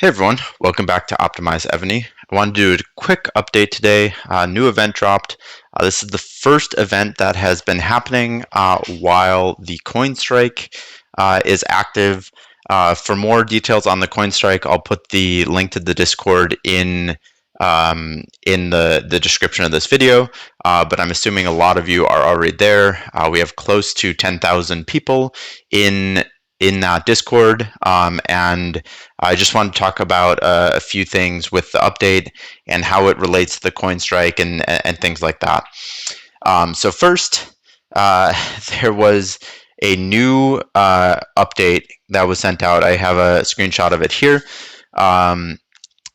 Hey everyone, welcome back to Optimize Evony. I wanted to do a quick update today. New event dropped. This is the first event that has been happening while the coin strike is active. For more details on the coin strike, I'll put the link to the Discord in the description of this video, but I'm assuming a lot of you are already there. We have close to 10,000 people in that Discord, and I just want to talk about a few things with the update and how it relates to the coin strike and things like that. So first, there was a new update that was sent out. I have a screenshot of it here.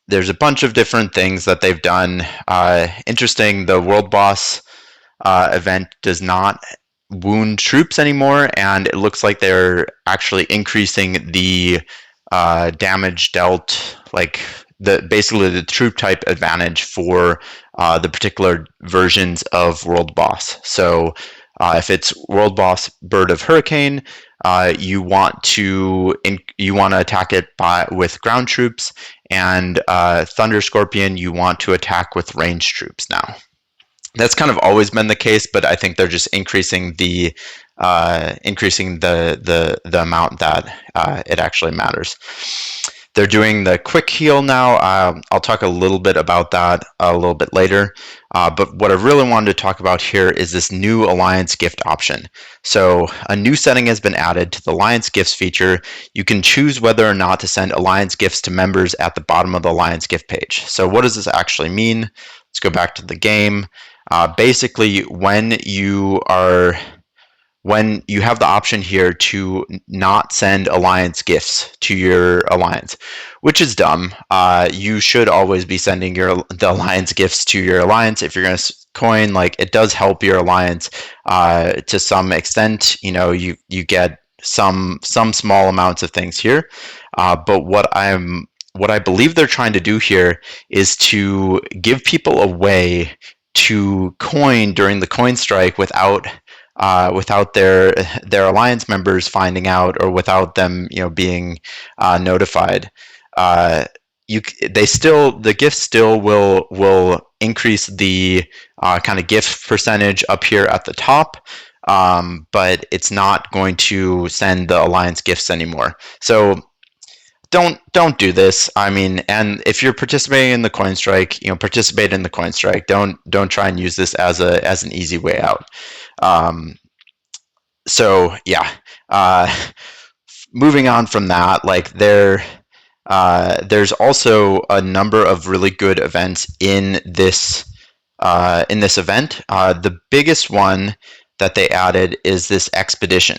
There's a bunch of different things that they've done. Interesting, the World Boss event does not wound troops anymore, and it looks like they're actually increasing the damage dealt, like basically the troop type advantage for the particular versions of World Boss. So if it's World Boss Bird of Hurricane, you want to attack it with ground troops, and Thunder Scorpion, you want to attack with ranged troops now. That's kind of always been the case, but I think they're just increasing the amount that it actually matters. They're doing the quick heal now. I'll talk a little bit about that a little bit later. But what I really wanted to talk about here is this new Alliance gift option. So a new setting has been added to the Alliance gifts feature. You can choose whether or not to send Alliance gifts to members at the bottom of the Alliance gift page. So what does this actually mean? Let's go back to the game. Basically, when you have the option here to not send Alliance gifts to your Alliance, which is dumb. You should always be sending the Alliance gifts to your Alliance. If you're going to coin, like, it does help your Alliance to some extent. You know, you get some small amounts of things here, but what I believe they're trying to do here is to give people a way to coin during the coin strike without their Alliance members finding out, or without them being notified. The gift still will increase the kind of gift percentage up here at the top, but it's not going to send the Alliance gifts anymore. So don't do this. I mean, and if you're participating in the coin strike, participate in the coin strike. Don't try and use this as an easy way out. So yeah, moving on from that, like there's also a number of really good events in this event. The biggest one that they added is this expedition.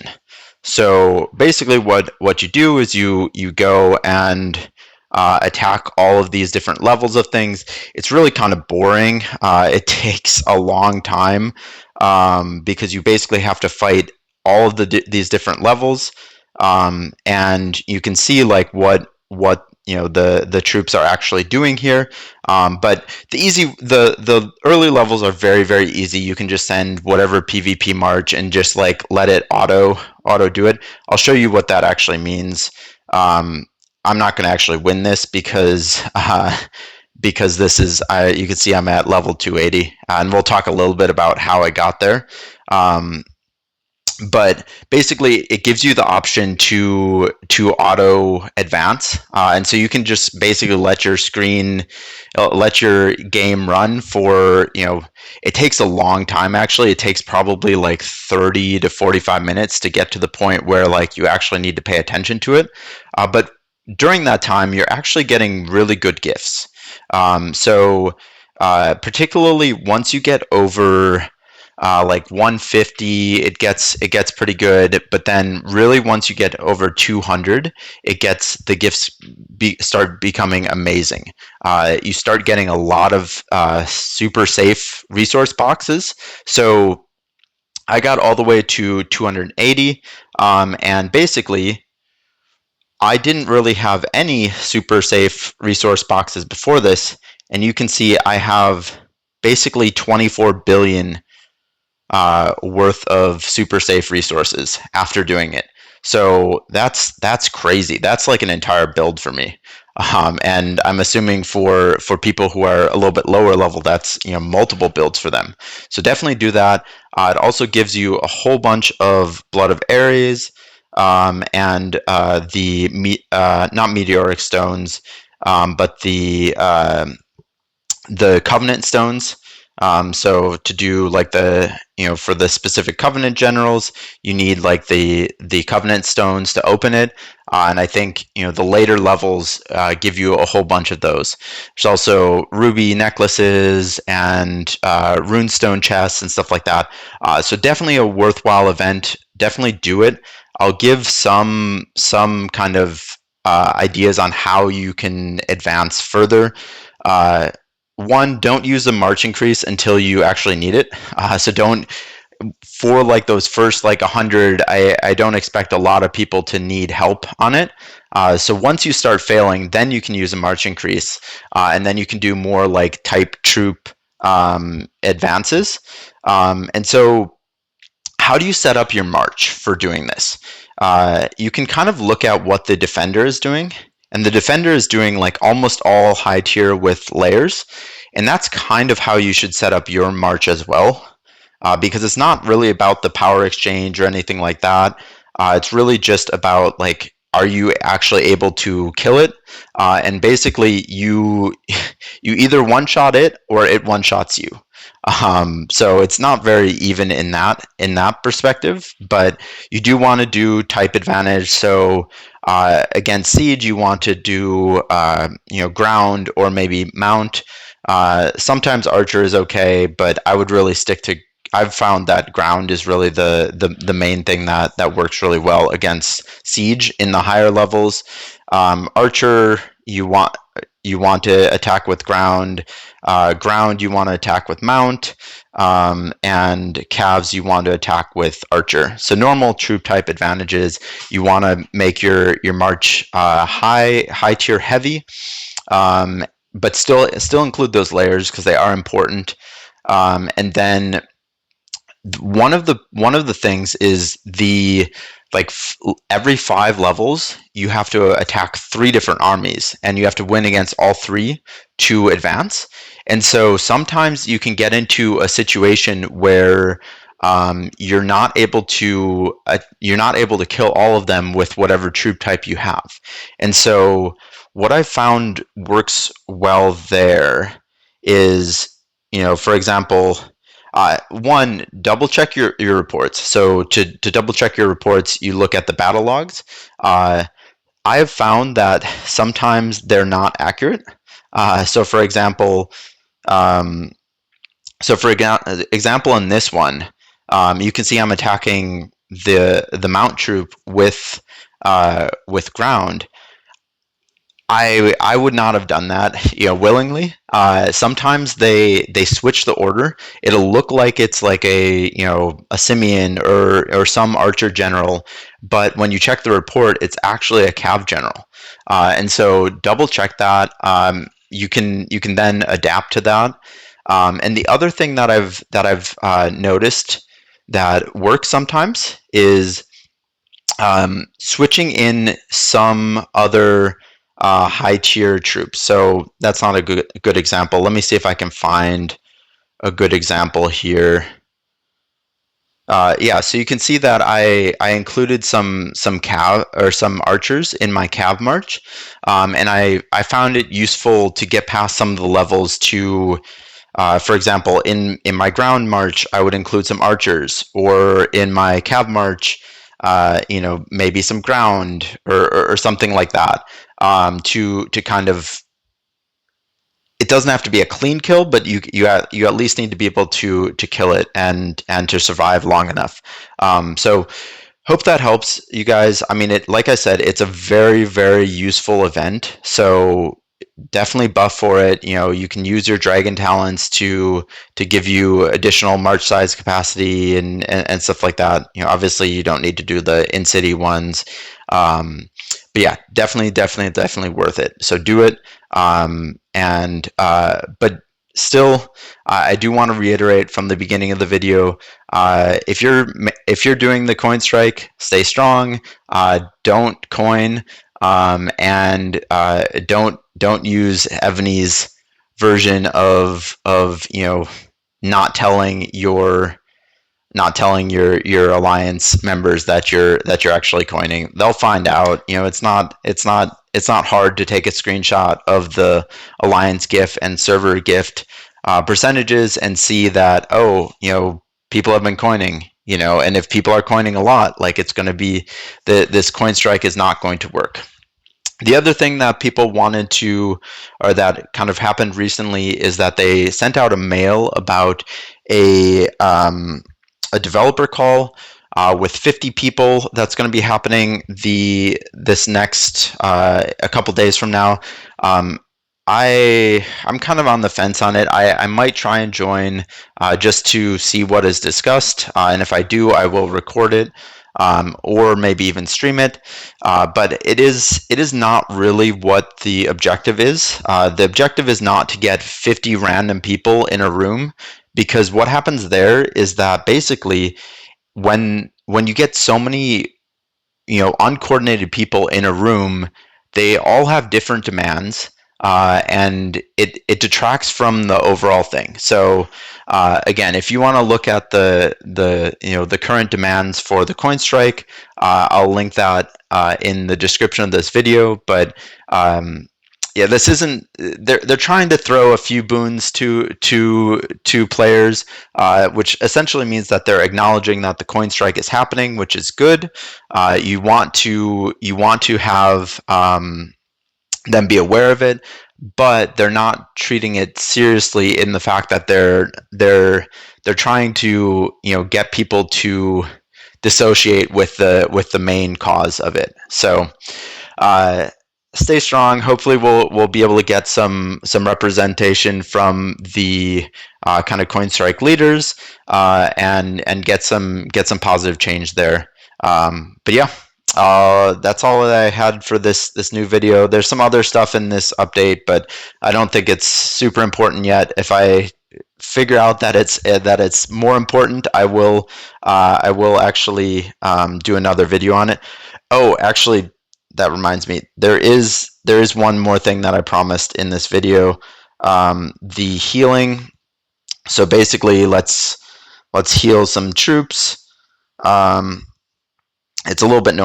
So basically what you do is you go and attack all of these different levels of things. It's really kind of boring. It takes a long time because you basically have to fight all of these different levels, and you can see like what the troops are actually doing here. But the early levels are very, very easy. You can just send whatever PvP march and just like let it auto do it. I'll show you what that actually means. I'm not going to actually win this because this is, you can see I'm at level 280, and we'll talk a little bit about how I got there. But basically, it gives you the option to auto advance, and so you can just basically let your game run for, it takes a long time. Actually, it takes probably like 30 to 45 minutes to get to the point where like you actually need to pay attention to it. But during that time, you're actually getting really good gifts. So particularly once you get over like 150, it gets pretty good. But then really once you get over 200, the gifts start becoming amazing. You start getting a lot of super safe resource boxes. So I got all the way to 280, and basically I didn't really have any super safe resource boxes before this, and you can see I have basically 24 billion worth of super safe resources after doing it. So that's crazy. That's like an entire build for me. And I'm assuming for people who are a little bit lower level, that's multiple builds for them. So definitely do that. It also gives you a whole bunch of Blood of Ares, and not meteoric stones, but the covenant stones. So to do like for the specific covenant generals, you need like the covenant stones to open it. And I think the later levels give you a whole bunch of those. There's also ruby necklaces and runestone chests and stuff like that. So definitely a worthwhile event. Definitely do it. I'll give some kind of ideas on how you can advance further. Uh, One, don't use the March increase until you actually need it. So don't, for like those first like 100, I don't expect a lot of people to need help on it. So once you start failing, then you can use a March increase, and then you can do more like type troop advances. And so how do you set up your march for doing this? You can kind of look at what the defender is doing, and the defender is doing like almost all high tier with layers, and that's kind of how you should set up your march as well, because it's not really about the power exchange or anything like that. It's really just about like, are you actually able to kill it? And basically, you either one shot it or it one shots you. So it's not very even in that perspective, but you do want to do type advantage. So against siege, you want to do ground or maybe mount. Sometimes archer is okay, but I would really stick to. I've found that ground is really the main thing that works really well against siege in the higher levels. Archer, you want to attack with ground. Ground, you want to attack with mount. And calves, you want to attack with archer. So normal troop type advantages, you want to make your march high tier heavy, but still include those layers because they are important. And then one of the things is every 5 levels you have to attack 3 different armies, and you have to win against all 3 to advance. And so sometimes you can get into a situation where you're not able to kill all of them with whatever troop type you have. And so what I found works well there is, for example, one, double check your reports. So to double check your reports, you look at the battle logs. I have found that sometimes they're not accurate. So for example, example in this one, you can see I'm attacking the mount troop with ground. I would not have done that, willingly. Sometimes they switch the order. It'll look like it's like a Simeon or some archer general, but when you check the report, it's actually a cav general. And so double check that. You can then adapt to that. And the other thing that I've noticed that works sometimes is switching in some other high tier troops. So that's not a good example. Let me see if I can find a good example here. Yeah, so you can see that I included some cav or some archers in my cav march, and I found it useful to get past some of the levels to. For example, in my ground march, I would include some archers, or in my cav march, maybe some ground or something like that, to kind of. It doesn't have to be a clean kill, but you at least need to be able to kill it and to survive long enough. So hope that helps you guys. I mean, like I said, it's a very, very useful event. So definitely buff for it. You can use your dragon talents to give you additional march size capacity and stuff like that. Obviously you don't need to do the in-city ones. But yeah, definitely worth it. So do it. But still, I do want to reiterate from the beginning of the video, if you're doing the coin strike, stay strong, don't coin, and don't use Evony's version of not telling your alliance members that you're actually coining. They'll find out. It's not hard to take a screenshot of the alliance GIF and server gift percentages and see that, oh, people have been coining, and if people are coining a lot, like, it's going to be this coin strike is not going to work. The other thing that people wanted to, or that kind of happened recently, is that they sent out a mail about a developer call with 50 people that's going to be happening this next a couple days from now. I'm kind of on the fence on it. I might try and join just to see what is discussed, and if I do, I will record it. Or maybe even stream it, but it is not really what the objective is. The objective is not to get 50 random people in a room, because what happens there is that basically when you get so many uncoordinated people in a room, they all have different demands, and it detracts from the overall thing. So again, if you want to look at the current demands for the coin strike, I'll link that in the description of this video. But yeah, this isn't. They're trying to throw a few boons to players, which essentially means that they're acknowledging that the coin strike is happening, which is good. You want to have them be aware of it, but they're not treating it seriously in the fact that they're trying to get people to dissociate with the main cause of it. So stay strong. Hopefully we'll be able to get some representation from the kind of coin strike leaders, and get some positive change there. But yeah, that's all that I had for this new video. There's some other stuff in this update, but I don't think it's super important yet. If I figure out that it's more important, I will actually do another video on it. Oh, actually, that reminds me, there is one more thing that I promised in this video. The healing. So basically, let's heal some troops. It's a little bit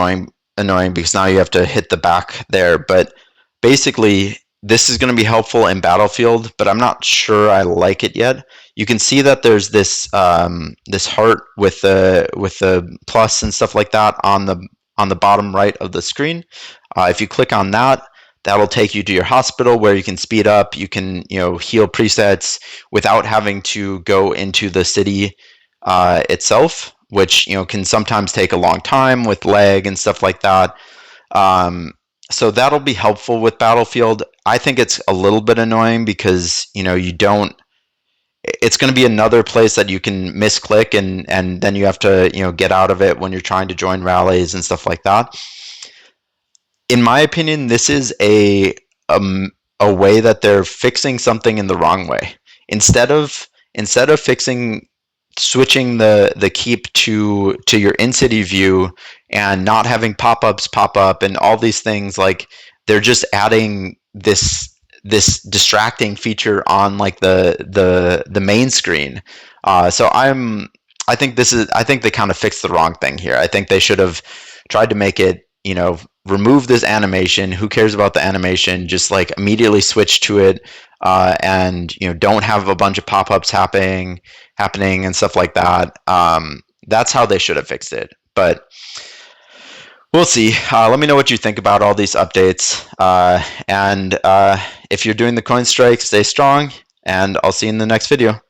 annoying because now you have to hit the back there, but basically this is going to be helpful in Battlefield, but I'm not sure I like it yet. You can see that there's this this heart with the plus and stuff like that on the bottom right of the screen. If you click on that, that'll take you to your hospital where you can speed up. You can heal presets without having to go into the city itself, which can sometimes take a long time with lag and stuff like that. So that'll be helpful with Battlefield. I think it's a little bit annoying because it's going to be another place that you can misclick, and then you have to get out of it when you're trying to join rallies and stuff like that. In my opinion, this is a way that they're fixing something in the wrong way. Instead of switching the keep to your in-city view and not having pop-ups pop up and all these things, like, they're just adding this distracting feature on like the main screen. So I think they kind of fixed the wrong thing here. I think they should have tried to make it, remove this animation. Who cares about the animation? Just like immediately switch to it, and don't have a bunch of pop-ups happening and stuff like that. That's how they should have fixed it. But we'll see. Let me know what you think about all these updates. And if you're doing the coin strike, stay strong, and I'll see you in the next video.